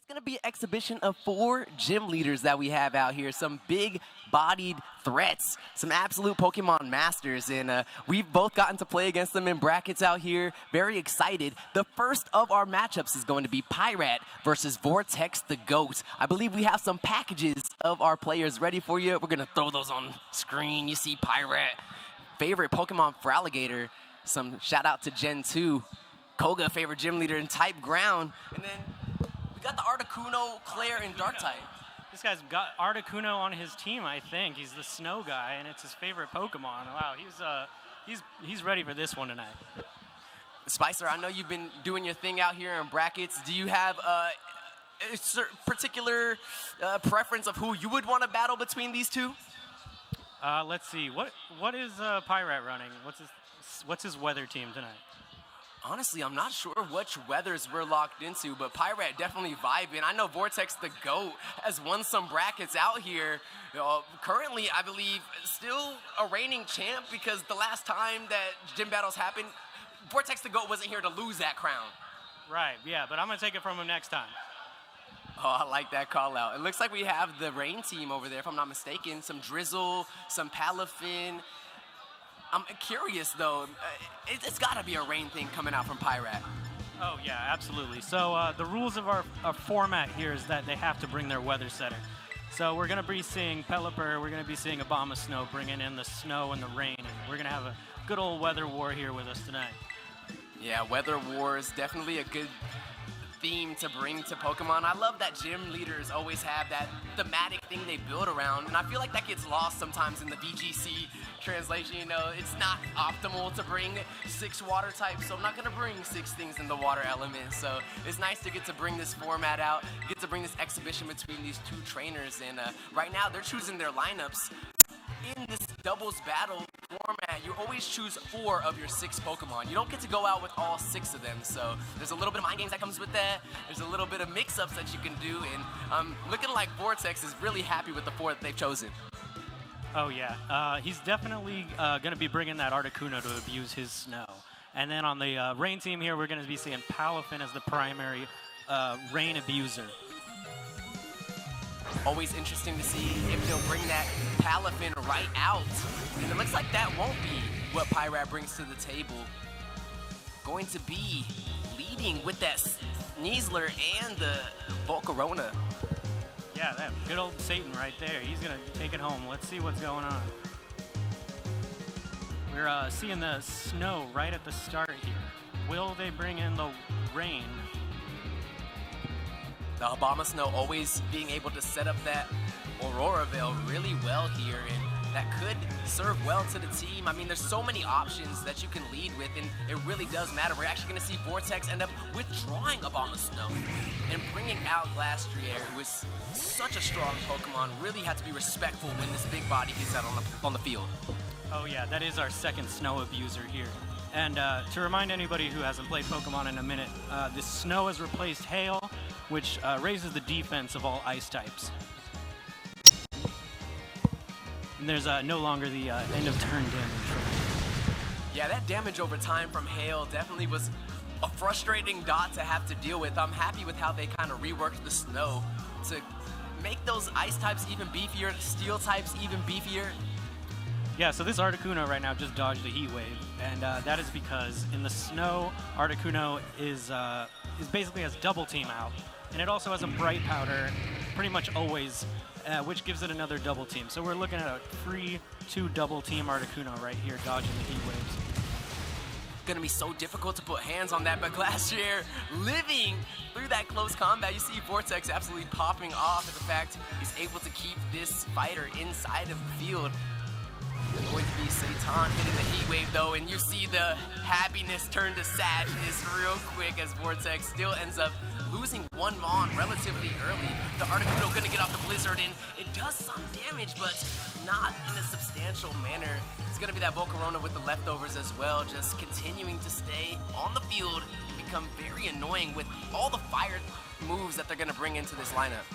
Going to be an exhibition of 4 gym leaders that we have out here. Some big-bodied threats, some absolute Pokemon masters, and we've both gotten to play against them in brackets out here. Very excited. The first of our matchups is going to be PieRat versus VortexTheGoat. I believe we have some packages of our players ready for you. We're going to throw those on screen. You see PieRat, favorite Pokemon for Alligator. Some shout out to Gen 2. Koga, favorite gym leader in type ground. And then we got the Articuno, Claire, and Dark type. This guy's got Articuno on his team, I think. He's the snow guy, and it's his favorite Pokemon. Wow, he's ready for this one tonight. Spicer, I know you've been doing your thing out here in brackets. Do you have a particular preference of who you would want to battle between these two? Let's see. What is PieRat running? What's his weather team tonight? Honestly, I'm not sure which weathers we're locked into, but PieRat definitely vibing. I know VortexTheGoat has won some brackets out here. Currently, I believe, still a reigning champ because the last time that gym battles happened, VortexTheGoat wasn't here to lose that crown. Right, yeah, but I'm going to take it from him next time. Oh, I like that call out. It looks like we have the rain team over there, if I'm not mistaken. Some Drizzle, some Palafin. I'm curious, though. It's got to be a rain thing coming out from PieRat. Oh, yeah, absolutely. So the rules of our format here is that they have to bring their weather setter. So we're going to be seeing Pelipper, we're going to be seeing Abomasnow bringing in the snow and the rain. And we're going to have a good old weather war here with us tonight. Yeah, weather war is definitely a good theme to bring to Pokemon. I love that gym leaders always have that thematic thing they build around, and I feel like that gets lost sometimes in the VGC translation. You know, it's not optimal to bring 6 water types, so I'm not going to bring 6 things in the water element. So it's nice to get to bring this format out, get to bring this exhibition between these 2 trainers, and right now they're choosing their lineups. In this doubles battle format, you always choose 4 of your 6 Pokemon. You don't get to go out with all 6 of them, so there's a little bit of mind games that comes with that. There's a little bit of mix-ups that you can do, and looking like Vortex is really happy with the 4 that they've chosen. Oh, yeah. He's definitely going to be bringing that Articuno to abuse his snow. And then on the rain team here, we're going to be seeing Palafin as the primary rain abuser. Always interesting to see if they'll bring that Palafin right out. And it looks like that won't be what PieRat brings to the table. Going to be leading with that Sneasler and the Volcarona. Yeah, that good old Satan right there. He's going to take it home. Let's see what's going on. We're seeing the snow right at the start here. Will they bring in the rain? The Abomasnow always being able to set up that Aurora Veil really well here, and that could serve well to the team. I mean, there's so many options that you can lead with, and it really does matter. We're actually going to see Vortex end up withdrawing Abomasnow and bringing out Glastrier, who is such a strong Pokemon. Really had to be respectful when this big body gets out on the field. Oh yeah, that is our second snow abuser here. And to remind anybody who hasn't played Pokemon in a minute, the snow has replaced hail, which raises the defense of all ice types. And there's no longer the end of turn damage. Yeah, that damage over time from hail definitely was a frustrating dot to have to deal with. I'm happy with how they kind of reworked the snow to make those ice types even beefier, steel types even beefier. Yeah, so this Articuno right now just dodged a heat wave, and that is because in the snow, Articuno is basically has double team out, and it also has a bright powder pretty much always, which gives it another double team. So we're looking at a free 2 double team Articuno right here dodging the heat waves. Gonna be so difficult to put hands on that, but Glastrier living through that close combat. You see Vortex absolutely popping off at the fact he's able to keep this fighter inside of the field. Going to be Satan hitting the heat wave though, and you see the happiness turn to sadness real quick as Vortex still ends up losing 1 Mon relatively early. The Articuno gonna get off the Blizzard, and it does some damage, but not in a substantial manner. It's gonna be that Volcarona with the leftovers as well, just continuing to stay on the field and become very annoying with all the fire moves that they're gonna bring into this lineup.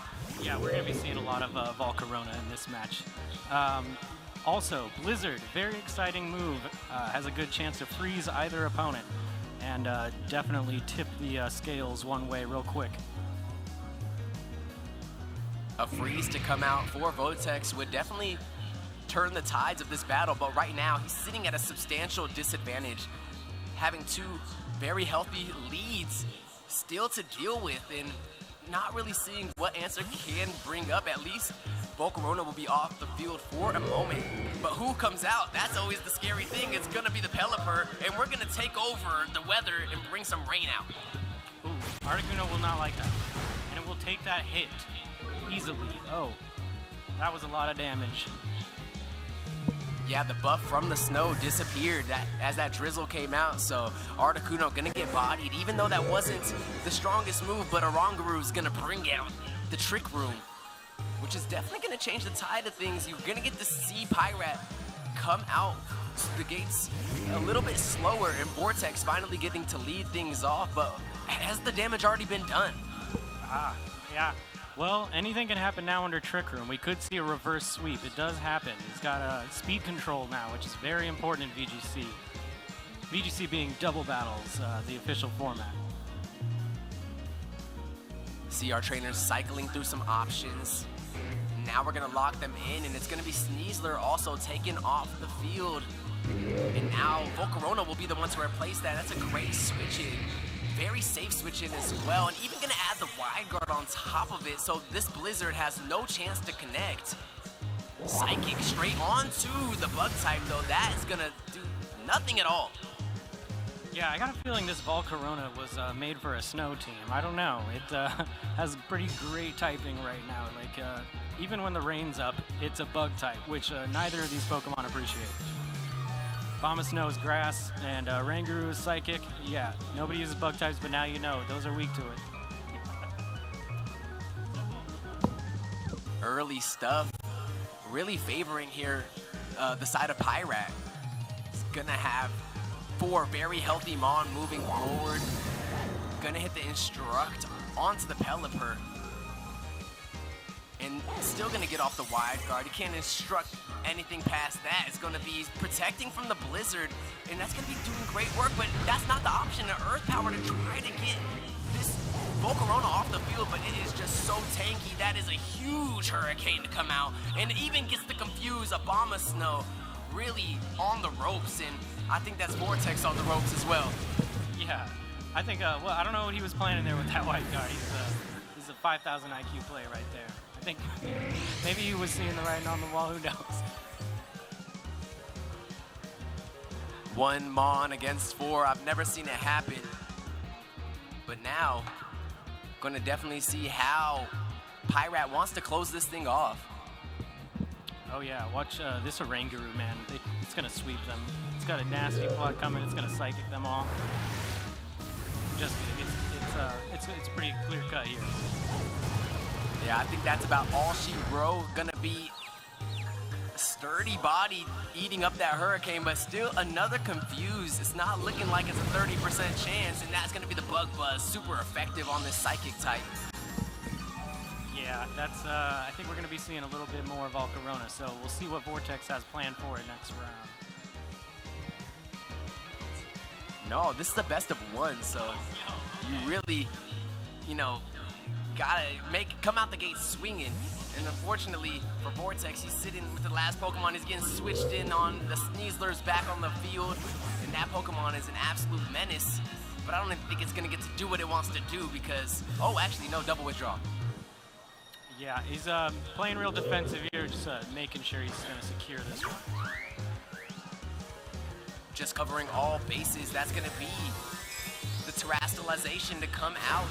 Yeah, we're gonna be seeing a lot of Volcarona in this match. Also, Blizzard, very exciting move, has a good chance to freeze either opponent and definitely tip the scales one way real quick. A freeze to come out for Vortex would definitely turn the tides of this battle, but right now he's sitting at a substantial disadvantage, having two very healthy leads still to deal with and not really seeing what answer can bring up. At least Volcarona will be off the field for a moment, but who comes out? That's always the scary thing. It's gonna be the Pelipper, and we're gonna take over the weather and bring some rain out. Ooh, Articuno will not like that, and it will take that hit easily. Oh, that was a lot of damage. Yeah, the buff from the snow disappeared as that drizzle came out, so Articuno gonna get bodied, even though that wasn't the strongest move, but Orangaru's gonna bring out the Trick Room, which is definitely gonna change the tide of things. You're gonna get to see PieRat come out the gates a little bit slower, and Vortex finally getting to lead things off, but has the damage already been done? Yeah. Well, anything can happen now under Trick Room. We could see a reverse sweep. It does happen. He's got speed control now, which is very important in VGC. VGC being double battles, the official format. See our trainers cycling through some options. Now we're gonna lock them in, and it's gonna be Sneasler also taken off the field. And now Volcarona will be the one to replace that. That's a great switch in. Very safe switch in as well, and even gonna add the wide guard on top of it, so this Blizzard has no chance to connect. Psychic straight onto the bug type though. That is gonna do nothing at all. Yeah, I got a feeling this Volcarona was made for a snow team. I don't know. It has pretty great typing right now. Like, even when the rain's up, it's a bug type, which neither of these Pokemon appreciate. Bombasnow is grass, and Ranguru is psychic. Yeah, nobody uses bug types, but now you know. Those are weak to it. Early stuff really favoring here the side of PieRat. It's gonna have 4 very healthy Mon moving forward. Gonna hit the Instruct onto the Pelipper. And still gonna get off the wide guard. He can't instruct anything past that. It's gonna be protecting from the Blizzard, and that's gonna be doing great work, but that's not the option. The Earth Power to try to get this Volcarona off the field, but it is just so tanky. That is a huge Hurricane to come out, and it even gets to confuse Bombasnow really on the ropes, and I think that's Vortex on the ropes as well. Yeah, I think, well, I don't know what he was planning there with that wide guard. He's a 5,000 IQ play right there. I think maybe he was seeing the writing on the wall, who knows? 1 Mon against 4, I've never seen it happen. But now, gonna definitely see how PieRat wants to close this thing off. Oh yeah, watch this Oranguru, man. It's gonna sweep them. It's got a nasty plot coming, it's gonna psychic them all. Just, it's pretty clear cut here. Yeah, I think that's about all she wrote. Gonna be a sturdy body eating up that Hurricane, but still another confused. It's not looking like it's a 30% chance, and that's gonna be the Bug Buzz. Super effective on this Psychic type. Yeah, that's, I think we're gonna be seeing a little bit more of Volcarona, so we'll see what Vortex has planned for it next round. No, this is the best of 1, so you really, you know, gotta come out the gate swinging. And unfortunately for Vortex, he's sitting with the last Pokemon. He's getting switched in on the Sneasler's back on the field, and that Pokemon is an absolute menace. But I don't even think it's gonna get to do what it wants to do because, oh, actually, no, double withdrawal. Yeah, he's playing real defensive here, just making sure he's gonna secure this one. Just covering all bases. That's gonna be the Terastallization to come out.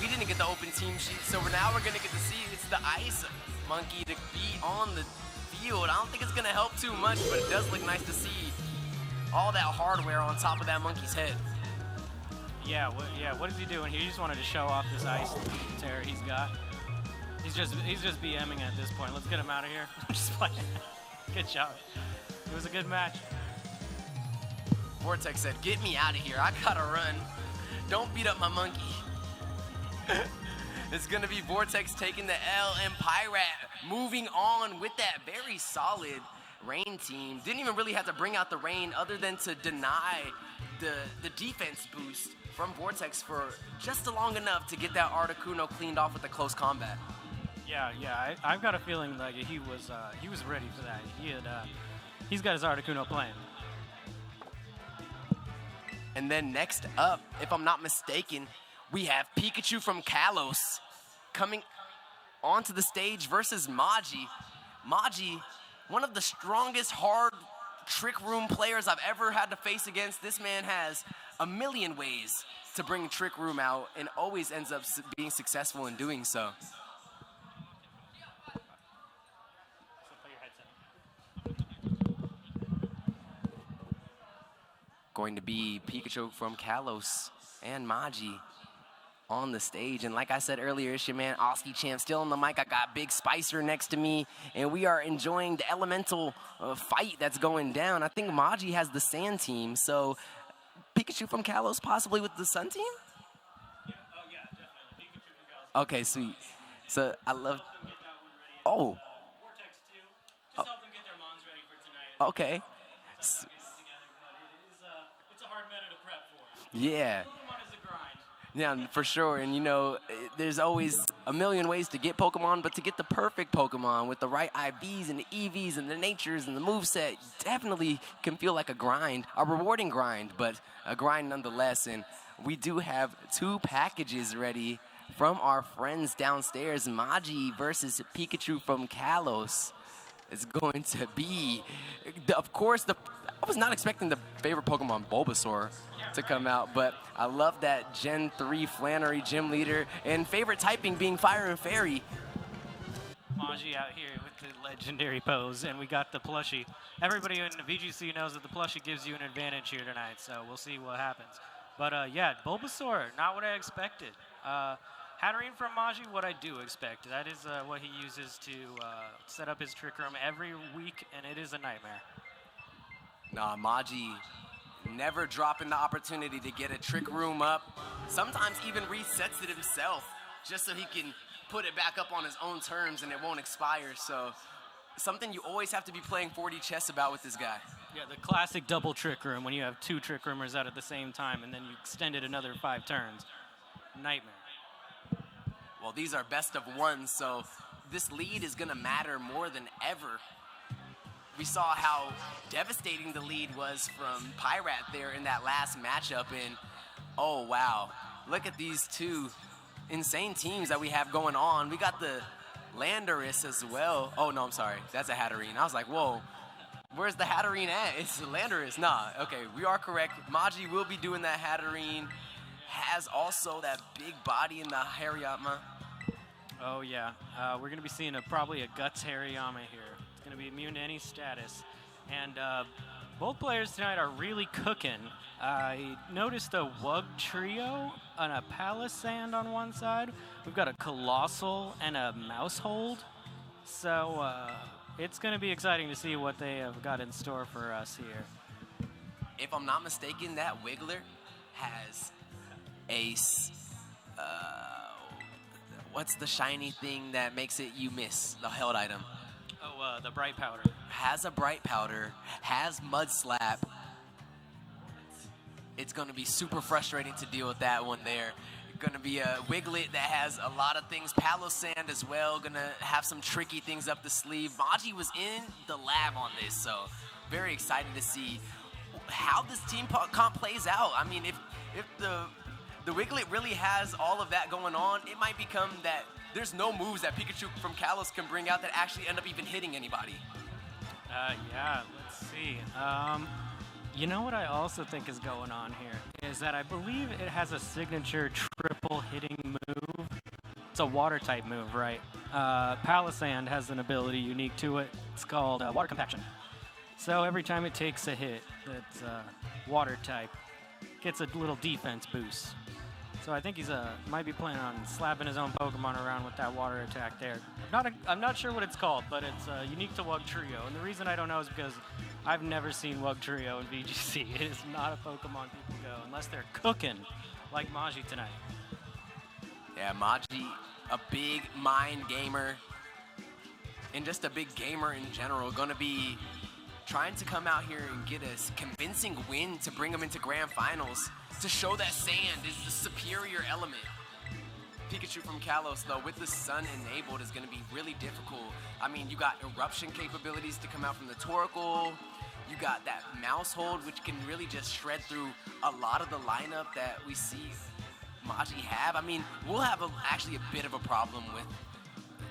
We didn't get the open team sheet, so now we're gonna get to see it's the Ice Monkey to be on the field. I don't think it's gonna help too much, but it does look nice to see all that hardware on top of that monkey's head. Yeah, what is he doing? He just wanted to show off this ice terror he's got. He's just BMing at this point. Let's get him out of here. Just playing. Good job. It was a good match. Vortex said, "Get me out of here. I gotta run. Don't beat up my monkey." It's gonna be Vortex taking the L, and PieRat moving on with that very solid rain team. Didn't even really have to bring out the rain other than to deny the defense boost from Vortex for just long enough to get that Articuno cleaned off with the close combat. Yeah, I've got a feeling like he was ready for that. He's got his Articuno playing. And then next up, if I'm not mistaken, we have PikachuFromKalos coming onto the stage versus Maji. Maji, one of the strongest hard trick room players I've ever had to face against. This man has a million ways to bring trick room out and always ends up being successful in doing so. Going to be PikachuFromKalos and Maji on the stage. And like I said earlier, it's your man Oski Champ still on the mic. I got Big Spicer next to me, and we are enjoying the elemental fight that's going down. I think Maji has the sand team, so PikachuFromKalos possibly with the sun team? Yeah, definitely. PikachuFromKalos. Okay, sweet. So I love... Oh. Vortex 2. Just help them get their mons ready for tonight. Okay. It's a hard meta to prep for. Yeah. Pokemon is a grind. Yeah, for sure. And, you know, there's always a million ways to get Pokemon, but to get the perfect Pokemon with the right IVs and the EVs and the natures and the moveset definitely can feel like a grind, a rewarding grind, but a grind nonetheless. And we do have 2 packages ready from our friends downstairs. Maji versus PikachuFromKalos is going to be, of course, I was not expecting the favorite Pokemon Bulbasaur to come out, but I love that Gen 3 Flannery gym leader and favorite typing being Fire and Fairy. Maji out here with the legendary pose, and we got the plushie. Everybody in the VGC knows that the plushie gives you an advantage here tonight, so we'll see what happens. But yeah, Bulbasaur, not what I expected. Hatterene from Maji, what I do expect. That is what he uses to set up his trick room every week, and it is a nightmare. Nah, Maji never dropping the opportunity to get a trick room up. Sometimes even resets it himself just so he can put it back up on his own terms and it won't expire. So something you always have to be playing 4D chess about with this guy. Yeah, the classic double trick room when you have 2 trick roomers out at the same time and then you extend it another 5 turns. Nightmare. Well, these are best of 1, so this lead is going to matter more than ever. We saw how devastating the lead was from PieRat there in that last matchup, and oh wow, look at these 2 insane teams that we have going on. We got the Landorus as well. Oh no, I'm sorry, that's a Hatterene. I was like, whoa, where's the Hatterene at? It's the Landorus. Nah, okay, we are correct. Maji will be doing that Hatterene. Has also that big body in the Hariyama. Oh yeah, we're gonna be seeing probably a Guts Hariyama here. Going to be immune to any status, and both players tonight are really cooking. I noticed a Wug Trio and a Palisand on one side. We've got a Colossal and a Mousehold, so it's going to be exciting to see what they have got in store for us here. If I'm not mistaken, that Wiggler has a what's the shiny thing that makes it you miss the held item? Oh, the Bright Powder. Has a Bright Powder, has Mud Slap. It's going to be super frustrating to deal with that one there. Going to be a Wiglet that has a lot of things. Palisand as well, going to have some tricky things up the sleeve. Maji was in the lab on this, so very excited to see how this team comp plays out. I mean, if the Wiglet really has all of that going on, it might become that there's no moves that PikachuFromKalos can bring out that actually end up even hitting anybody. Yeah, let's see. You know what I also think is going on here is that I believe it has a signature triple hitting move. It's a water type move, right? Palisand has an ability unique to it. It's called Water Compaction. So every time it takes a hit that's water type, gets a little defense boost. So I think he's might be planning on slapping his own Pokemon around with that water attack there. I'm not sure what it's called, but it's unique to Wug Trio. And the reason I don't know is because I've never seen Wug Trio in VGC. It is not a Pokemon people go unless they're cooking like Maji tonight. Yeah, Maji, a big mind gamer and just a big gamer in general. Going to be trying to come out here and get a convincing win to bring them into grand finals, to show that sand is the superior element. PikachuFromKalos, though, with the sun enabled, is going to be really difficult. I mean, you got eruption capabilities to come out from the Torkoal. You got that mouse hold, which can really just shred through a lot of the lineup that we see Maji have. I mean, we'll have actually a bit of a problem with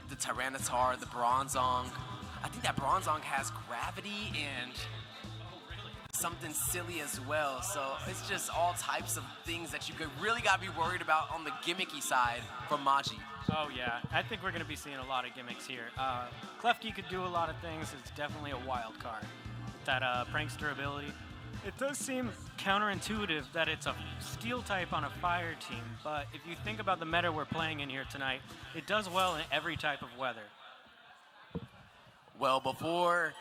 the Tyranitar, the Bronzong. I think that Bronzong has gravity and something silly as well. So it's just all types of things that you could really got to be worried about on the gimmicky side from Maji. Oh yeah, I think we're going to be seeing a lot of gimmicks here. Klefki could do a lot of things. It's definitely a wild card. That prankster ability. It does seem counterintuitive that it's a steel type on a fire team, but if you think about the meta we're playing in here tonight, it does well in every type of weather. Well, before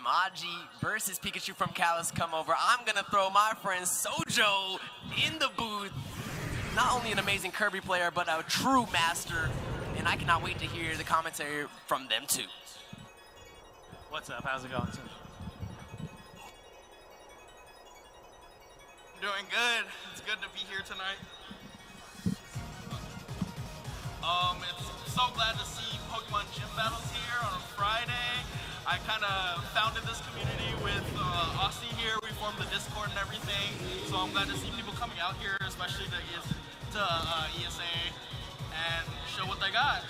Maji versus PikachuFromKalos come over, I'm gonna throw my friend Sojo in the booth. Not only an amazing Kirby player, but a true master, and I cannot wait to hear the commentary from them too. What's up? How's it going, Sojo? Doing good. It's good to be here tonight. It's so glad to see Pokemon Gym Battles here on a Friday. I kind of founded this community with Aussie here. We formed the Discord and everything. So I'm glad to see people coming out here, especially to ESA, and show what they got.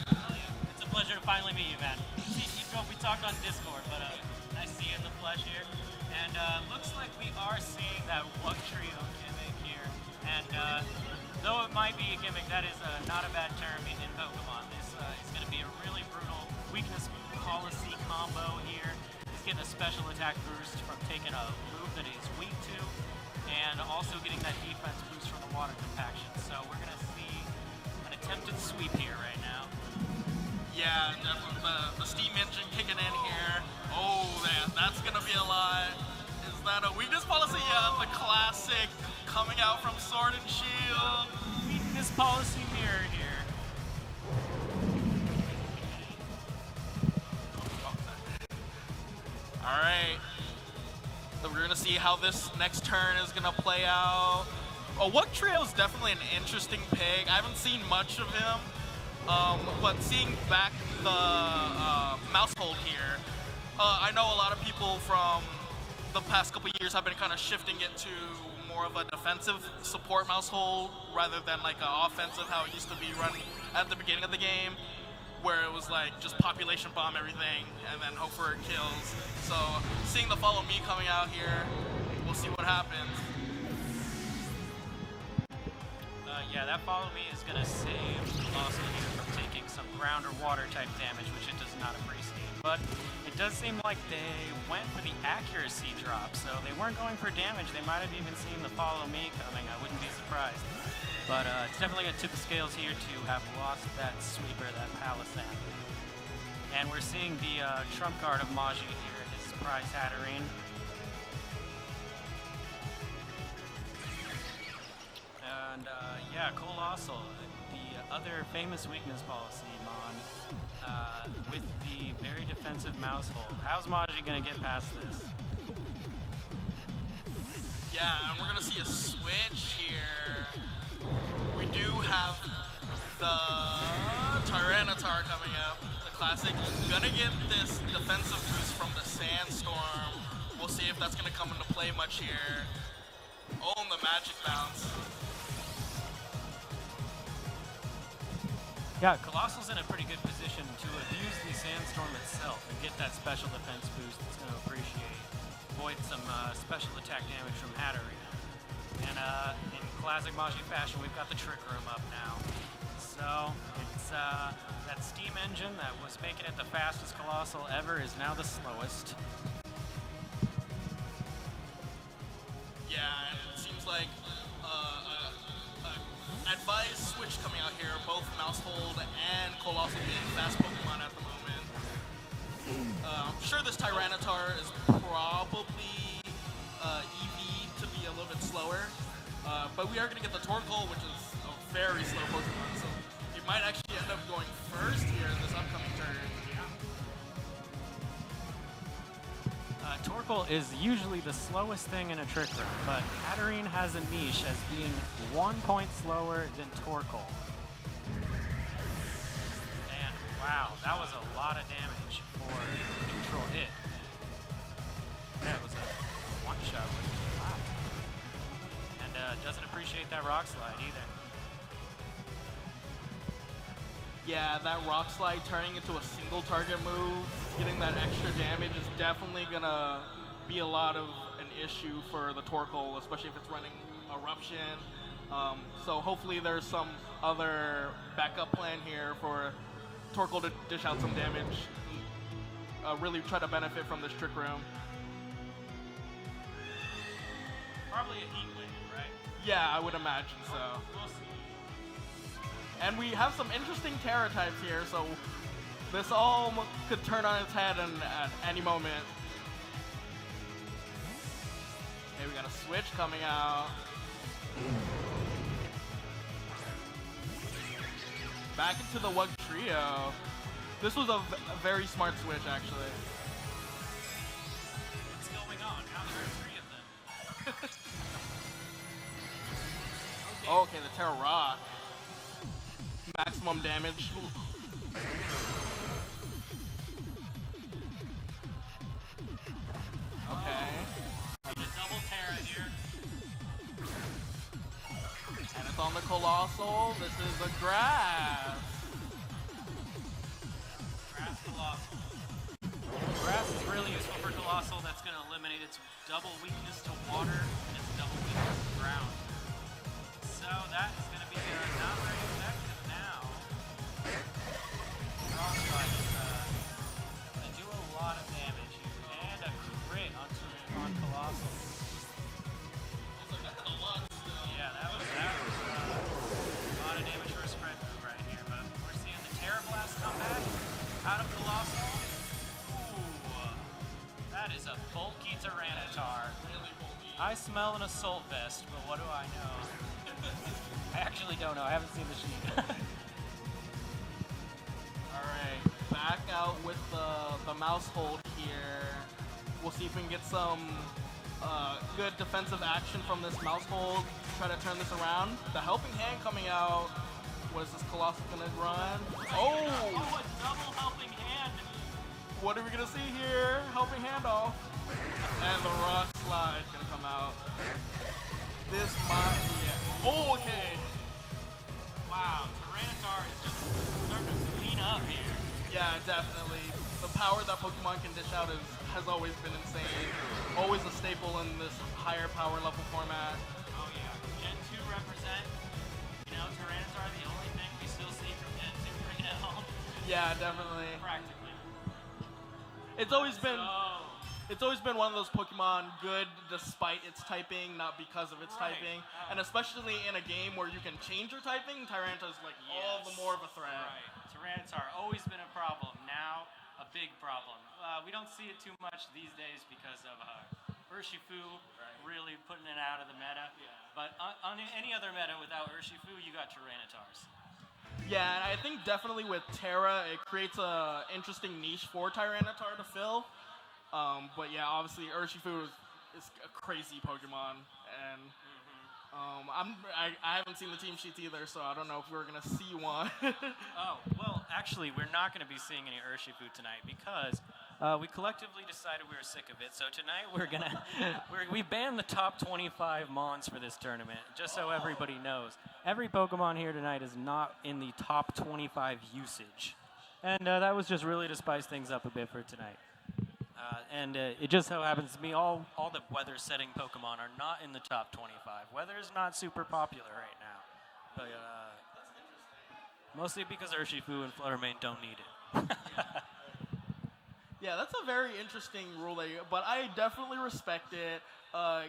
It's a pleasure to finally meet you, man. We talked on Discord, but nice to see you in the flesh here. And looks like we are seeing that Wug Trio gimmick here. And though it might be a gimmick, that is not a bad term in Pokemon. This is going to be a really brutal weakness policy combo here. He's getting a special attack boost from taking a move that he's weak to, and also getting that defense boost from the water compaction. So we're going to see an attempted sweep here right now. Yeah, definitely the steam engine kicking in here. Oh, that's going to be a lot. Is that a weakness policy? Yeah, the classic coming out from Sword and Shield. Weakness policy mirror here. All right. So we're going to see how this next turn is going to play out. Oh, Wug Trio is definitely an interesting pick. I haven't seen much of him. But seeing back the mouse hold here, I know a lot of people from the past couple years have been kind of shifting it to more of a defensive support mouse hold rather than like an offensive, how it used to be run at the beginning of the game, where it was like just population bomb everything and then hope for kills. So seeing the follow me coming out here, we'll see what happens. Yeah, that follow me is going to save Luxor here from taking some ground or water type damage, which it does not appreciate. But it does seem like they went for the accuracy drop, so they weren't going for damage. They might have even seen the follow me coming. I wouldn't be surprised. But it's definitely going to tip the scales here to have lost that sweeper, that Palisand. And we're seeing the trump card of Maji here, his prize Hatterene. And yeah, Colossal, the other famous weakness policy, Mon, with the very defensive mouse hold. How's Maji going to get past this? Yeah, and we're going to see a switch here. We do have the Tyranitar coming up, the classic. Gonna get this defensive boost from the Sandstorm. We'll see if that's gonna come into play much here. Oh, and the magic bounce. Yeah, Colossal's in a pretty good position to abuse the Sandstorm itself and get that special defense boost that's going to avoid some special attack damage from Hatterene. And in classic Maji fashion, we've got the Trick Room up now. So it's that steam engine that was making it the fastest Colossal ever is now the slowest. Yeah, and it seems like advice switch coming out here, both Mousehold and Colossal being fast Pokemon at the moment. I'm sure this Tyranitar is probably EV to be a little bit slower, but we are going to get the Torkoal, which is a very slow Pokemon, so it might actually end up going first here in this upcoming turn. Torkoal Torkoal is usually the slowest thing in a Trick Room, but Katarine has a niche as being 1 point slower than Torkoal. And wow, that was a lot of damage for a neutral hit. That was a one-shot with wow. And doesn't appreciate that rock slide either. Yeah, that rock slide turning into a single target move, getting that extra damage is definitely gonna be a lot of an issue for the Torkoal, especially if it's running Eruption. So hopefully there's some other backup plan here for Torkoal to dish out some damage, really try to benefit from this Trick Room. Probably a heat wave, right? Yeah, I would imagine so. We'll see. And we have some interesting Terra types here, so this all could turn on its head at any moment. Okay, we got a switch coming out. Back into the Wug Trio. This was a very smart switch, actually. What's going on? How are there 3 of them? Okay, the Terra Rock. Maximum damage. Okay. A double Terra here. And it's on the Colossal. This is the Grass. Grass Colossal. Grass is really useful for Colossal. That's going to eliminate its double weakness to water and its double weakness to ground. So that is going to be not very effective now. Frostbite is going to do a lot of damage here. And a crit on Colossal. Yeah, that was a lot of damage for a spread move right here. But we're seeing the Terra Blast come back out of Colossal. Ooh, that is a bulky Tyranitar. I smell an Assault Vest, but what do I know? I actually don't know. I haven't seen the sheet. Alright, back out with the mouse hold here. We'll see if we can get some good defensive action from this mouse hold. Try to turn this around. The helping hand coming out. What is this Colossal gonna run? Oh! Oh, a double helping hand! What are we gonna see here? Helping hand off. And the rock slide gonna come out. This might be it. Oh, okay. Wow, Tyranitar is just starting to clean up here. Yeah, definitely. The power that Pokemon can dish out has always been insane. Always a staple in this higher power level format. Oh yeah, Gen 2 represent. You know, Tyranitar, the only thing we still see from Gen 2 right now. Yeah, definitely. Practically. It's always been one of those Pokemon good despite its typing, not because of its typing. And especially in a game where you can change your typing, Tyranitar's like all the more of a threat. Right. Tyranitar, always been a problem. Now, a big problem. We don't see it too much these days because of Urshifu really putting it out of the meta. Yeah. But on any other meta without Urshifu, you got Tyranitars. Yeah, and I think definitely with Terra, it creates a interesting niche for Tyranitar to fill. But yeah, obviously Urshifu is a crazy Pokemon, and I haven't seen the team sheets either, so I don't know if we're gonna see one. Oh, well, actually, we're not going to be seeing any Urshifu tonight because we collectively decided we were sick of it. So tonight we banned the top 25 Mons for this tournament, just so everybody knows. Every Pokemon here tonight is not in the top 25 usage, and that was just really to spice things up a bit for tonight. And it just so happens to be all the weather-setting Pokemon are not in the top 25. Weather is not super popular right now, but mostly because Urshifu and Fluttermane don't need it. Yeah, that's a very interesting rule, but I definitely respect it. I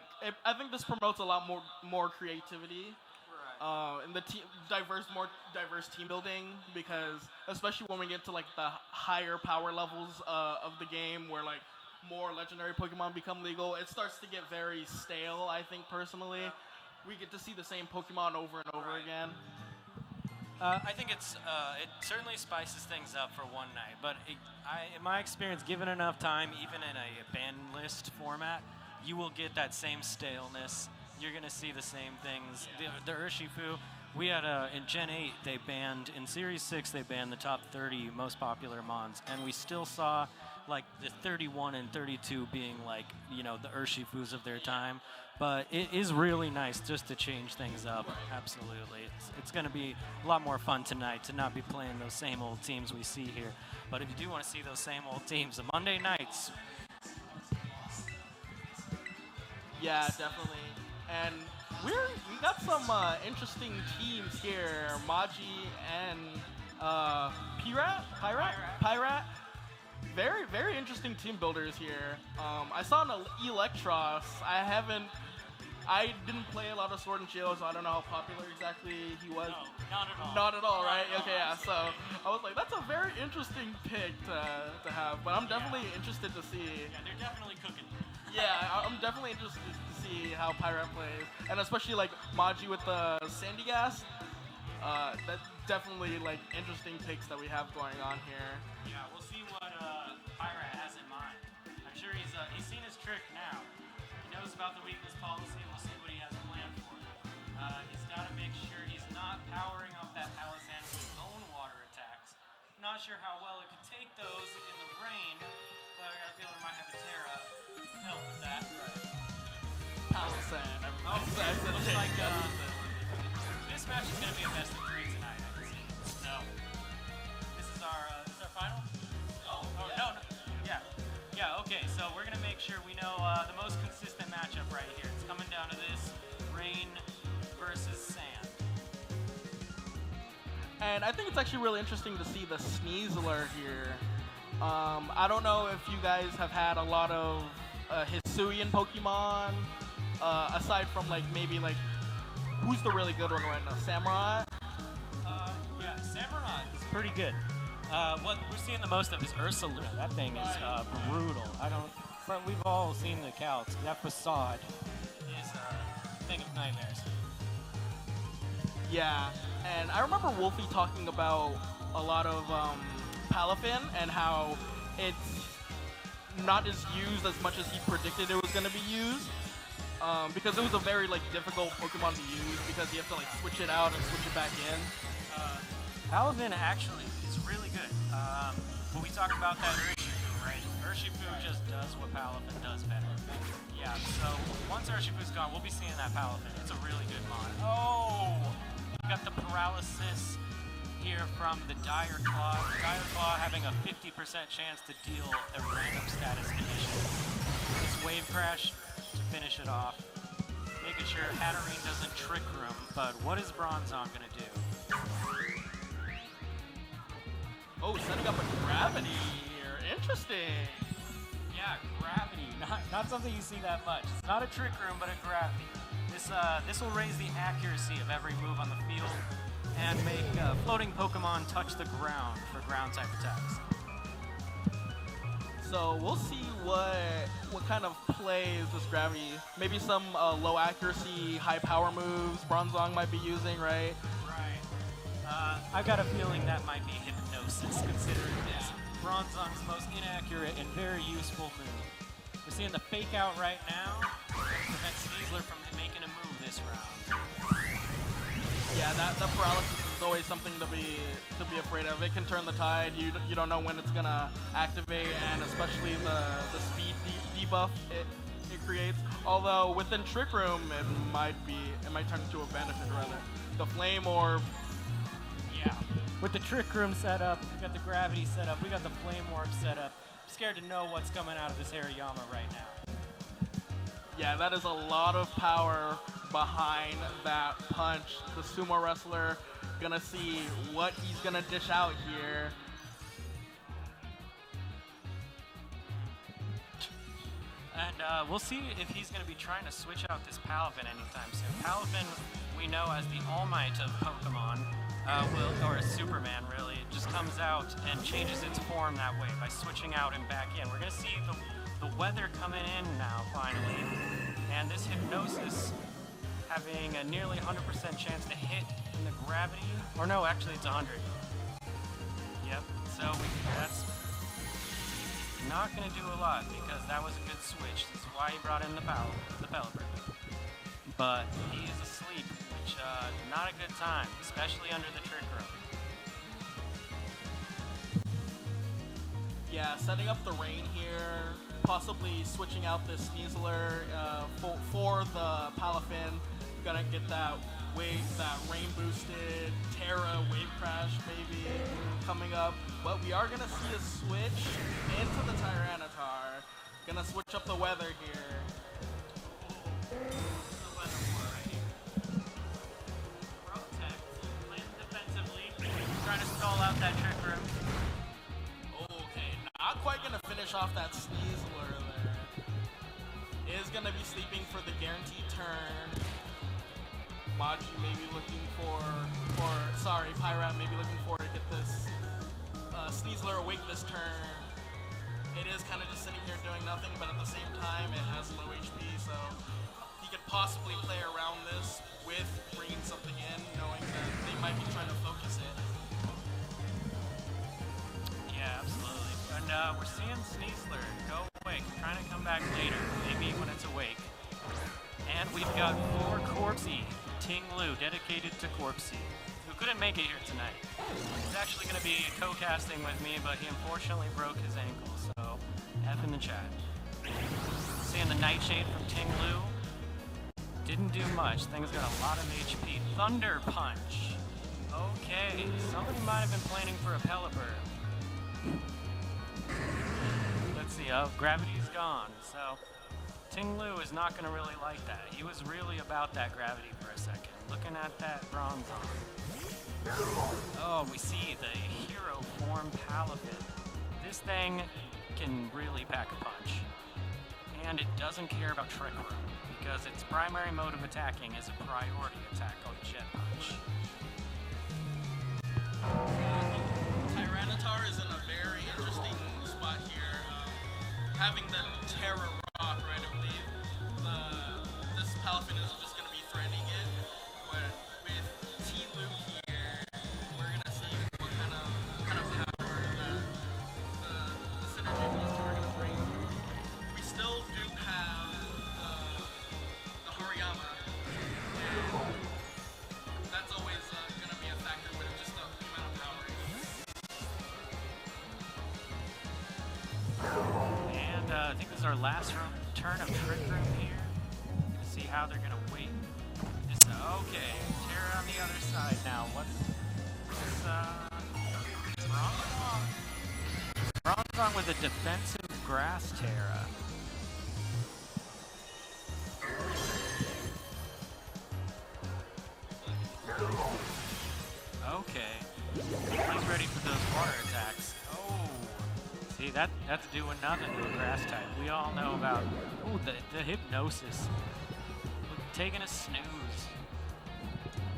think this promotes a lot more creativity. And the more diverse team building, because especially when we get to like the higher power levels of the game, where like more legendary Pokemon become legal, it starts to get very stale. I think personally, we get to see the same Pokemon over and over again. I think it certainly spices things up for one night, but in my experience, given enough time, even in a ban list format, you will get that same staleness. You're going to see the same things. The Urshifu, we had in Gen 8, they banned, in Series 6, they banned the top 30 most popular mons, and we still saw like the 31 and 32 being like, you know, the Urshifus of their time. But it is really nice just to change things up. Absolutely. It's going to be a lot more fun tonight to not be playing those same old teams we see here. But if you do want to see those same old teams, the Monday nights. Yeah, definitely. And we got some interesting teams here. Maji and PieRat. Very, very interesting team builders here. I saw an Electros. I didn't play a lot of Sword and Shield, so I don't know how popular exactly he was. No, not at all. Not at all, right? Okay, yeah. So I was like, that's a very interesting pick to have. But I'm definitely interested to see. Yeah, they're definitely cooking. Yeah, I'm definitely interested to see how PieRat plays, and especially like Maji with the Sandy Gas. That's definitely like interesting picks that we have going on here. Yeah, we'll see what PieRat has in mind. I'm sure he's seen his trick now. He knows about the weakness policy, and we'll see what he has planned for it. He's got to make sure he's not powering up that Palisand with his own water attacks. Not sure how well it could take those in the rain, but I got a feeling it might have a Terra help with that. Palisand. Looks like this match is going to be a best of 3 tonight, I can see. So, this is our final? No. Yeah, okay, so we're going to make sure we know the most consistent matchup right here. It's coming down to this, rain versus sand. And I think it's actually really interesting to see the Sneasler here. I don't know if you guys have had a lot of Hisuian Pokemon, aside from like maybe like, who's the really good one right now? Samurai? Yeah, Samurai is pretty good. What we're seeing the most of is Ursaluna. That thing is brutal. We've all seen the calcs. That facade is a thing of nightmares. Yeah, and I remember Wolfie talking about a lot of Palafin and how it's not as used as much as he predicted it was going to be used. Because it was a very like difficult Pokemon to use because you have to like switch it out and switch it back in. Palafin actually is really good. But we talked about that Urshifu, right? Urshifu just does what Palafin does better. Yeah, so once Urshifu's gone, we'll be seeing that Palafin. It's a really good mon. Oh! We got the paralysis here from the Dire Claw. Dire Claw having a 50% chance to deal a random status condition. This Wave Crash to finish it off. Making sure Hatterene doesn't Trick Room, but what is Bronzong gonna do? Oh, setting up a Gravity here. Interesting. Yeah, Gravity. Not something you see that much. It's not a Trick Room, but a Gravity. This will raise the accuracy of every move on the field and make floating Pokemon touch the ground for ground type attacks. So we'll see what kind of plays this Gravity. Maybe some low accuracy, high power moves Bronzong might be using, right? Right. I've got a feeling that might be Hypnosis, considering this Bronzong's most inaccurate and very useful move. We're seeing the Fake Out right now to prevent Sneasler from making a move this round. Yeah, that paralysis is always something to be afraid of. It can turn the tide. You don't know when it's gonna activate, and especially the speed debuff it creates. Although within Trick Room, it might turn into a benefit rather. The Flame Orb. Yeah. With the Trick Room set up, we got the Gravity set up, we got the Flame Orb set up. I'm scared to know what's coming out of this Hariyama right now. Yeah, that is a lot of power behind that punch. The sumo wrestler gonna see what he's gonna dish out here. And we'll see if he's going to be trying to switch out this Palafin anytime soon. Palafin, we know as the All Might of Pokemon, or a Superman really, it just comes out and changes its form that way by switching out and back in. We're going to see the weather coming in now, finally. And this Hypnosis having a nearly 100% chance to hit in the gravity. Or no, actually it's 100. Yep, so that's not going to do a lot because that was a good switch. This is why he brought in the Pelipper. But he is asleep, which not a good time, especially under the trick room. Yeah, setting up the rain here, possibly switching out this Sneasler for the Palafin. Gonna get that rain boosted Terra wave crash maybe coming up. But we are gonna see a switch into the Tyranitar. Gonna switch up the weather here. Trying to stall out that trick room. Okay, not quite gonna finish off that Sneasler there. Is gonna be sleeping for the guaranteed turn. Maji maybe looking PieRat maybe looking for to get this Sneasler awake this turn. It is kind of just sitting here doing nothing, but at the same time it has low HP, so he could possibly play around this with bringing something in, knowing that they might be trying to focus it. Yeah, absolutely. And we're seeing Sneasler go awake, trying to come back later, maybe when it's awake. And we've got 4 Corpsey, Ting Lu, dedicated to Corpsey, who couldn't make it here tonight. He's actually going to be co-casting with me, but he unfortunately broke his ankle, so F in the chat. Seeing the Nightshade from Ting Lu. Didn't do much. Thing's got a lot of HP. Thunder Punch. Okay, somebody might have been planning for a Pelipper. Let's see, gravity's gone, so Ting Lu is not going to really like that. He was really about that gravity for a second. Looking at that bronze on. Oh, we see the hero form Palafin. This thing can really pack a punch. And it doesn't care about Trick Room, because its primary mode of attacking is a priority attack called Jet Punch. Tyranitar is in a very interesting spot here. Having the Terra Rock, right, I believe, this Palafin is just going to be threatening it, but with T-Lu here, we're going to see what kind of power that the synergy of these two are going to bring. We still do have the Hariyama, and that's always going to be a factor with just the amount of power. And I think this is our last turn of Trick Room here. Gonna see how they're gonna wait. Okay, Terra on the other side now. What's this? Bronzong with a defensive Grass Terra. Okay, he's ready for those water attacks. Oh. See, that's doing nothing to the grass type. We all know about the hypnosis. Taking a snooze.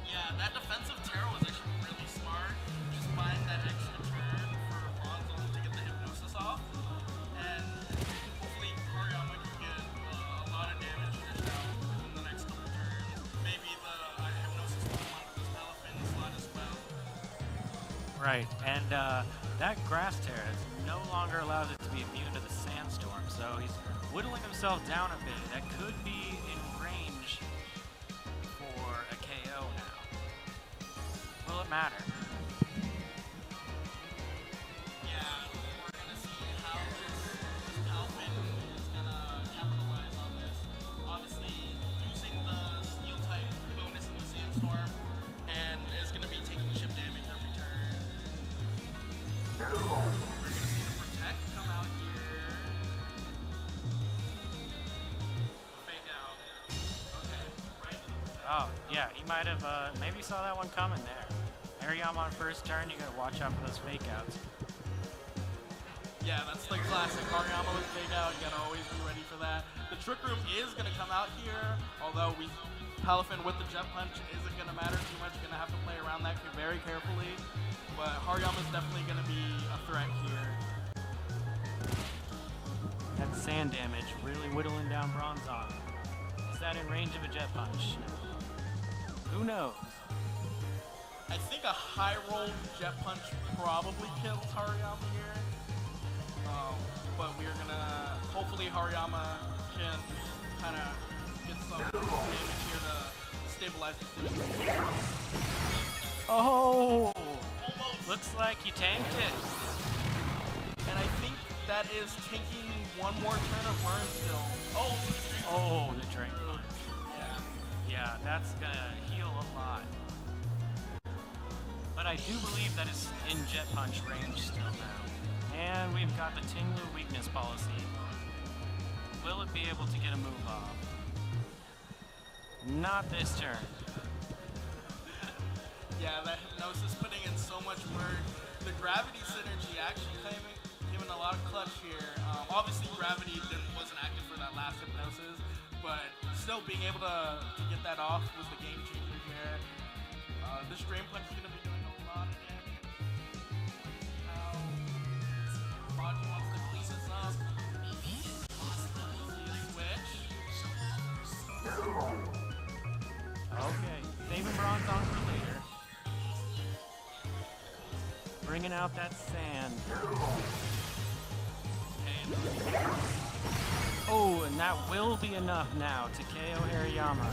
Yeah, that defensive Terra was actually really smart. Just buying that extra turn for Bronzong to get the hypnosis off. And hopefully Hariyama can get a lot of damage dished out within the next couple turns. Maybe the hypnosis will come onto this Palafin slot as well. Right, and that grass Terra no longer allows it to be immune to the sandstorm, so he's whittling himself down a bit. That could be in range for a KO now. Will it matter? Yeah, we're gonna see how this Palafin is gonna capitalize on this. Obviously, using the steel type bonus in the sandstorm, and is gonna be taking chip damage every turn. We're gonna see the Protect come out here. Fake out. Okay, right. Oh, yeah, he might have, maybe saw that one coming there. Hariyama on first turn, you gotta watch out for those fake outs. Yeah, that's the classic Hariyama with fake out. You gotta always be ready for that. The Trick Room is gonna come out here, although Palafin with the Jet Punch isn't gonna matter too much. Gonna have to play around that very carefully. But Hariyama's definitely gonna be a threat here. That sand damage really whittling down Bronzong. Is that in range of a Jet Punch? Who knows? I think a high roll Jet Punch probably kills Hariyama here. But we're gonna, hopefully Hariyama can kind of get some damage here to stabilize the situation. Oh! Almost. Looks like you tanked it. And I think that is taking one more turn of burn still. Oh, the Drain Punch. Yeah, that's gonna heal a lot. But I do believe that it's in Jet Punch range still now. And we've got the Tinglu weakness policy. Will it be able to get a move off? Not this turn. Yeah, that Hypnosis putting in so much work. The Gravity synergy actually giving a lot of clutch here. Obviously, Gravity wasn't active for that last Hypnosis, but still being able to get that off was the game changer here. This Drain Punch is going to be doing a lot of damage. How Maji wants to clean this up. Switch. Okay, saving Bronze on for later. Bringing out that sand. Oh, and that will be enough now to KO Hariyama.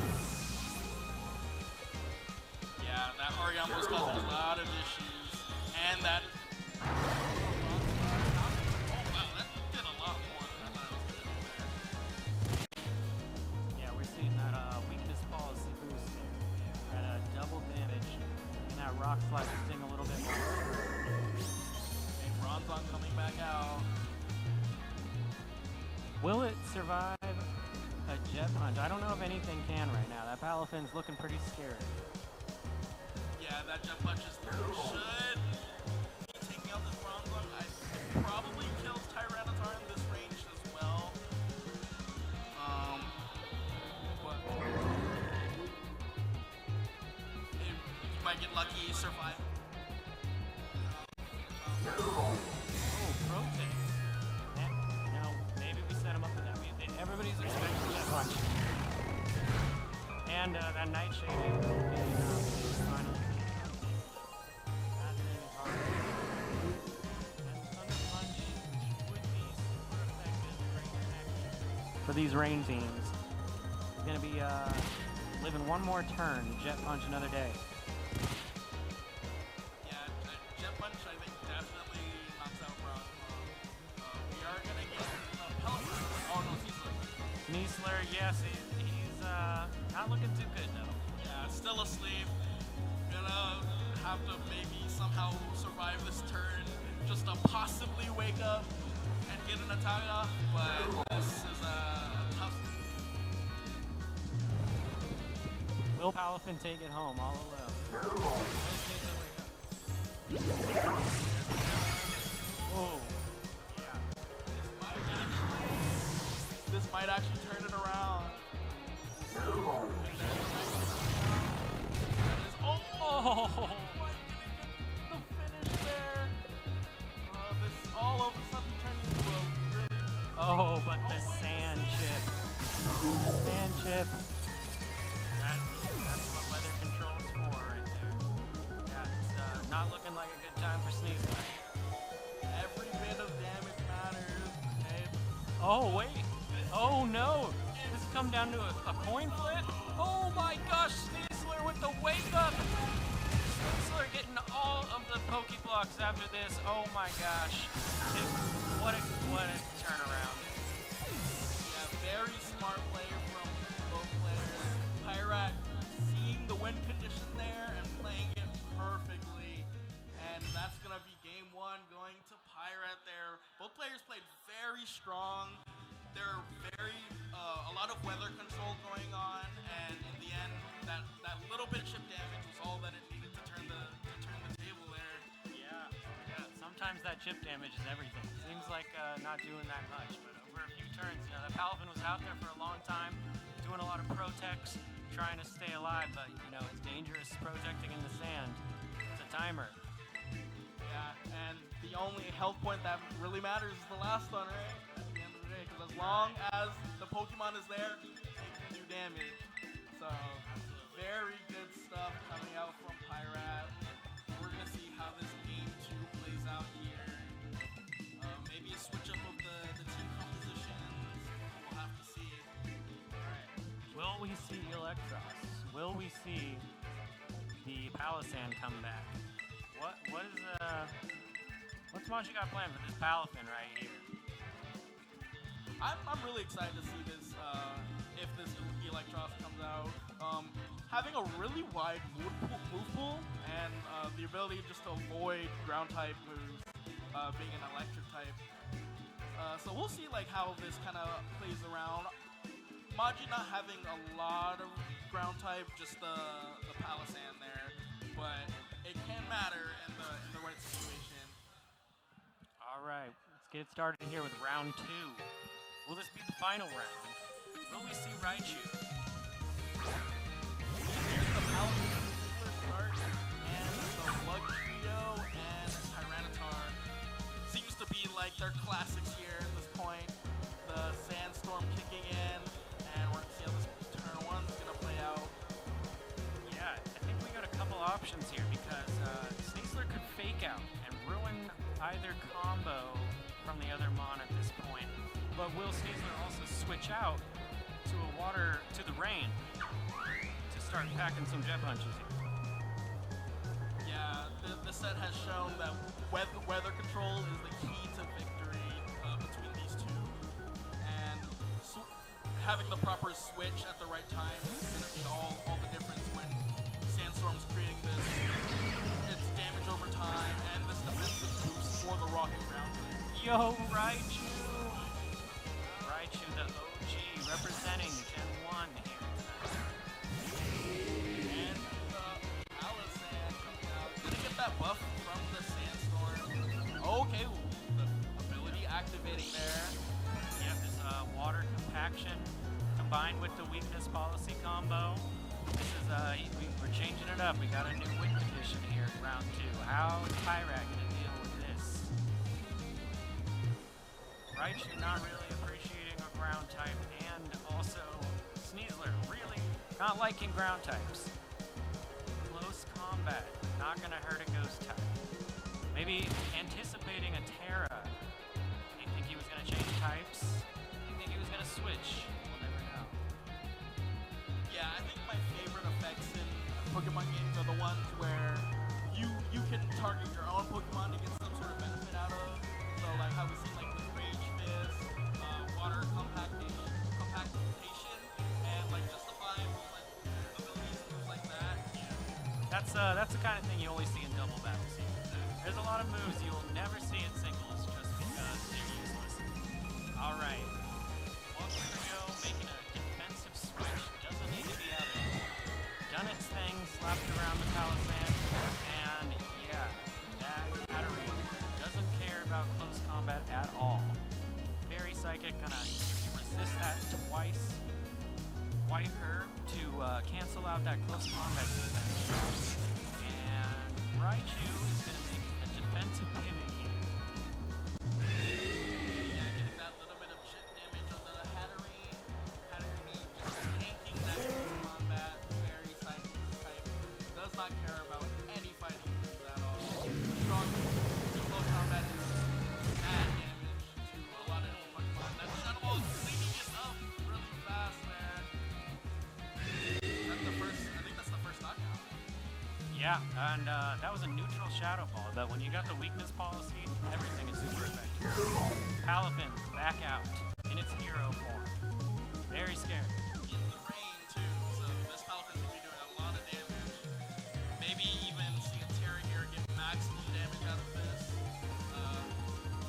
Yeah, that Hariyama was causing a lot of issues. And that... Oh, wow, that did a lot more than I thought it was going to do there. Yeah, we're seeing that weakness policy boost there. At double damage. And that rock slide will sting a little bit more. And Bronzong coming back out. Will it survive a Jet Punch? I don't know if anything can right now. That Palafin's looking pretty scary. Yeah, that Jet Punch should be taking out this Bronzong. I probably kills Tyranitar in this range as well. But you might get lucky, survive. Oh, Protect. No, maybe we set him up for that. Everybody's expecting that punch. And that Nightshade is finally. That thing is hard. That Thunder Punch would be super effective right here next. For these rain teams. He's going to be living one more turn. Jet Punch another day. Yeah, Jet Punch I think definitely knocks out Bronzong. We are going to get Pelican. Oh no, Niesler, yes, he's not looking too good though. Yeah, still asleep. Gonna have to maybe somehow survive this turn just to possibly wake up and get an attack off, but this is a tough. Will Palafin take it home all alone? Oh. This might actually turn it around. Oh! The finish there. This all of a sudden turned into a really... Oh, but the sand chip. Sand chip. That's what weather control's for right there. Yeah, it's not looking like a good time for Sneasler. Every bit of damage matters. Okay? Oh, wait. Oh no! This has come down to a coin flip? Oh my gosh, Sneasler with the wake up! Sneasler getting all of the Pokeblocks after this. Oh my gosh. What a turnaround. Yeah, very smart player from both players. PieRat seeing the win condition there and playing it perfectly. And that's going to be game one going to PieRat there. Both players played very strong. There are a lot of weather control going on, and in the end, that little bit of chip damage was all that it needed to turn the table there. Yeah. Sometimes that chip damage is everything. Seems like not doing that much, but over a few turns, that Palafin was out there for a long time, doing a lot of protects, trying to stay alive, but it's dangerous protecting in the sand. It's a timer. Yeah, and the only health point that really matters is the last one, right? Because as long as the Pokemon is there, it can do damage. So, Very good stuff coming out from PieRat. We're going to see how this game 2 plays out here. Maybe a switch up of the team compositions. We'll have to see. Alright. Will we see Electros? Will we see the Palisand come back? What's Maji got planned for this Palafin right here? I'm really excited to see this, if this Electros comes out. Having a really wide move pool and the ability just to avoid ground type moves, being an electric type. So we'll see like how this kind of plays around. Maji not having a lot of ground type, just the Palisand there, but it can matter in the right situation. All right, let's get started here with round 2. Will this be the final round? Will we see Raichu? Here's the Palisand start, and the Lug Trio and Tyranitar seems to be like their classics here at this point. The Sandstorm kicking in, and we're gonna see how this turn 1's gonna play out. Yeah, I think we got a couple options here because Sneasler could fake out and ruin either combo from the other Mon at this point. But will Sneasler also switch out to the rain to start packing some jet punches here? Yeah, the set has shown that weather control is the key to victory between these two, and having the proper switch at the right time is going to be all the difference when Sandstorm's creating this. It's damage over time and this defensive boost for the rocket ground. Yo, Raichu! Raichu, the OG, representing Gen 1 here. And the Palisand coming out. Gonna get that buff from the Sandstorm. Okay, the ability activating there. Yeah, this water compaction combined with the weakness policy combo. This is, we're changing it up. We got a new wind condition here in round 2. How is PieRat gonna deal with this? Raichu not really appreciating a ground type, and also Sneasler really not liking ground types. Close combat, not gonna hurt a ghost type. Maybe anticipating a Terra. Do you think he was gonna change types? Do you think he was gonna switch? We'll never know. Yeah, I think my favorite effects in Pokemon games are the ones where you can target your own Pokemon to get some sort of benefit out of. So like how we see like the Rage Fist, water compactation, and like justifying like abilities and things like that. That's the kind of thing you only see in double battles. There's a lot of moves you'll never see in singles just because they're useless. All right, Luxor making a defensive switch. Doesn't need to be out there. Done its thing, slapped around the Palisand, and yeah, that battery doesn't care about close combat at all. Very psychic, gonna resist that twice. White Herb to cancel out that close combat defense. And Raichu is gonna make a defensive pivot here. Yeah, getting that little bit of chip damage on the Hatterene. Hatterene just tanking that close combat, very psychic type. Does not care about any fighting moves at all. Strong close combat is bad damage to a lot of Pokemon. That Shadow Ball is cleaning it up really fast there. I think that's the first knockout. Yeah, and that was a neutral Shadow Ball, but when you got the weakness policy, everything is super effective. Palafin back out in its hero form. Very scary. In the rain too, so this Palafin's gonna be doing a lot of damage. Maybe even see a Terra here get maximum damage out of this.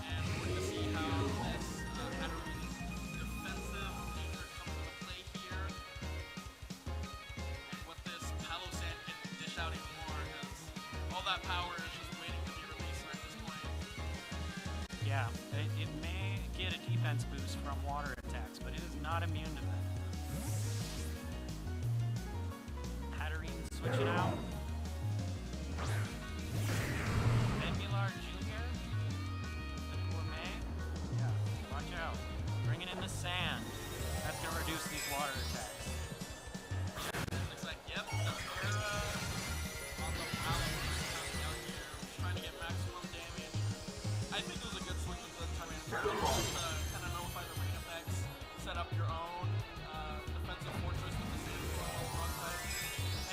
And we're gonna see how this Hatterene's defensive nature comes into play here. And what this Palisand can dish out even more, because all that power is just waiting to be released at this point. Yeah, it may get a defense boost from water attacks, but it is not immune to them. Hatterene switching out. Venmular Jr. The Gourmet. Yeah, watch out. Bringing in the sand. That's going to reduce these water attacks. Looks like, yep, kind of nullify the rain effects, set up your own defensive fortress with the sandstorm alongside.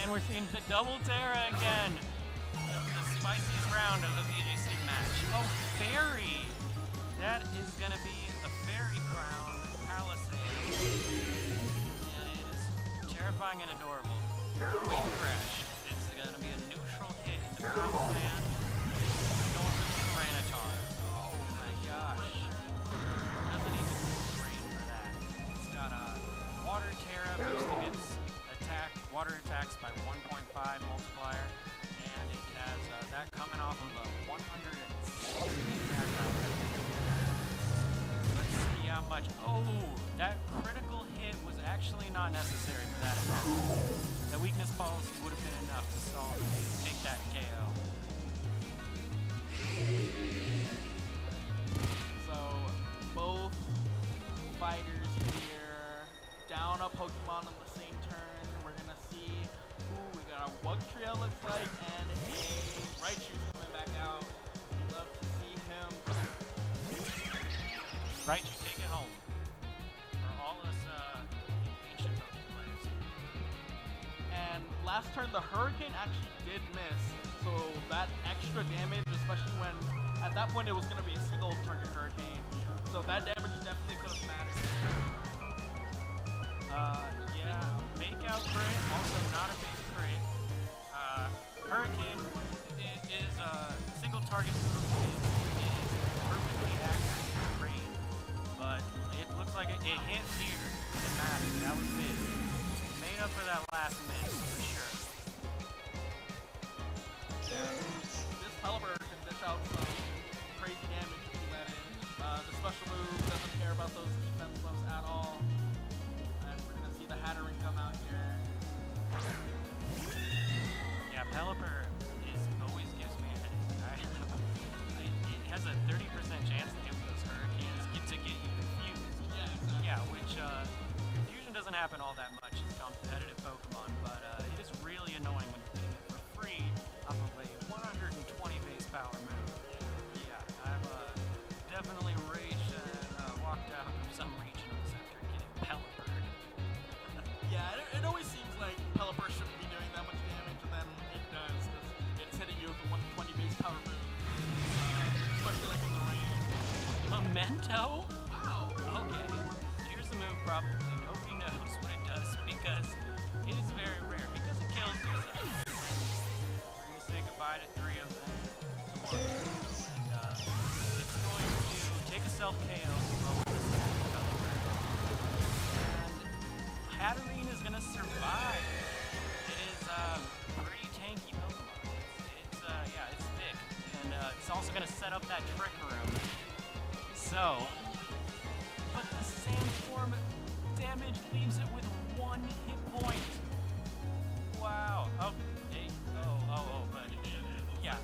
And we're seeing the double Terra again. The spiciest round of the VGC match. Oh, Fairy! That is going to be a Fairy Crown Palisade. And it is terrifying and adorable. Wing Crash. It's going to be a neutral hit in the Crown Land. Going for the Tyrannosaur. Oh my gosh. Doesn't even rain for that. It's got a Water Terra boosting its attack, water attacks by 1.5 multiplier. And it has that coming off of a 160 attack power. Let's see how much. Oh, that critical hit was actually not necessary for that attack. The weakness policy would have been enough to take that KO. So both fighters here down a Pokemon on the same turn. We're gonna see. Ooh, we got a Wugtrio looks like, and a Raichu's coming back out. Love to see him. Raichu, take it home. For all us ancient Pokemon players. And last turn, the Hurricane actually did miss. So that extra damage, especially when at that point it was going to be a single target Hurricane. So that damage definitely could have mattered. Yeah, make out crit, also not a big crit. Hurricane is a single target move. It is perfectly accurate to rain, but it looks like it hit here. It mattered. That was big. Made up for that last miss, for sure. This Pelipper can dish out some crazy damage if you let in. The special move doesn't care about those defense buffs at all. And we're going to see the Hatterene come out here. Yeah, Pelipper always gives me a headache. It has a 30% chance to get those Hurricanes to get you confused. Yeah, exactly. Yeah, which confusion doesn't happen all that much in competitive Pokemon, but it is really annoying when you're getting it for free off of a 120 base power move. Yeah, I've definitely raged and walked out of some regionals after getting Pelippered. Yeah, it always seems like Pelipper shouldn't be doing that much damage, and then it does, because it's hitting you with a 120 base power move. Especially like in the rain. Memento? Wow! Okay. Here's the move probably nobody knows what it does because it is very rare because it kills you. So we're gonna say goodbye to 3 of them. And, it's going to take a self KO over the Pelipper. And Hatterene is gonna survive. It is pretty tanky Pokemon. It's thick. And it's also gonna set up that Trick Room. So, but the Sandform damage leaves it with 1 hit point. Wow. Oh, hey. But yeah.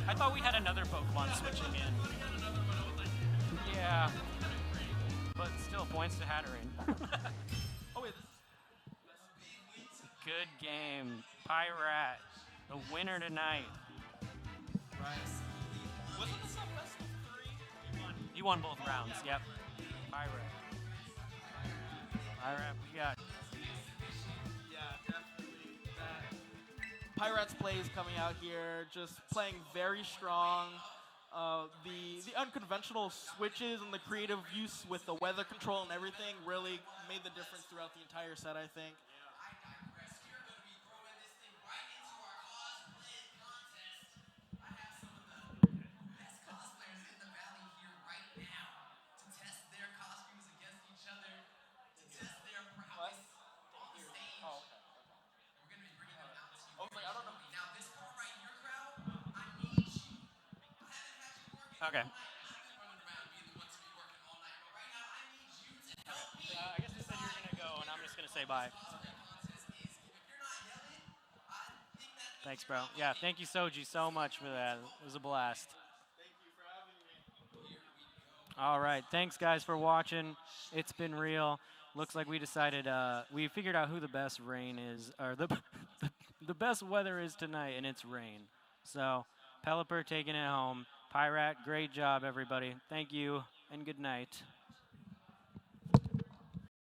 I thought we had another Pokemon switching in. Yeah. But still, points to Hatterene. Oh, wait, Good game. PieRat, the winner tonight. right. Wasn't this a best of 3? He won both rounds, yep. PieRat. PieRat, we got. Yeah, definitely. PieRat's plays coming out here, just playing very strong. The unconventional switches and the creative use with the weather control and everything really made the difference throughout the entire set, I think. Okay. I guess you said you were going to go, and I'm just going to say bye. Thanks, bro. Yeah, thank you, Soji, so much for that. It was a blast. Thank you for having me. All right. Thanks, guys, for watching. It's been real. Looks like we decided, we figured out who the best rain is, or the best weather is tonight, and it's rain. So, Pelipper taking it home. PieRat, great job, everybody. Thank you, and good night.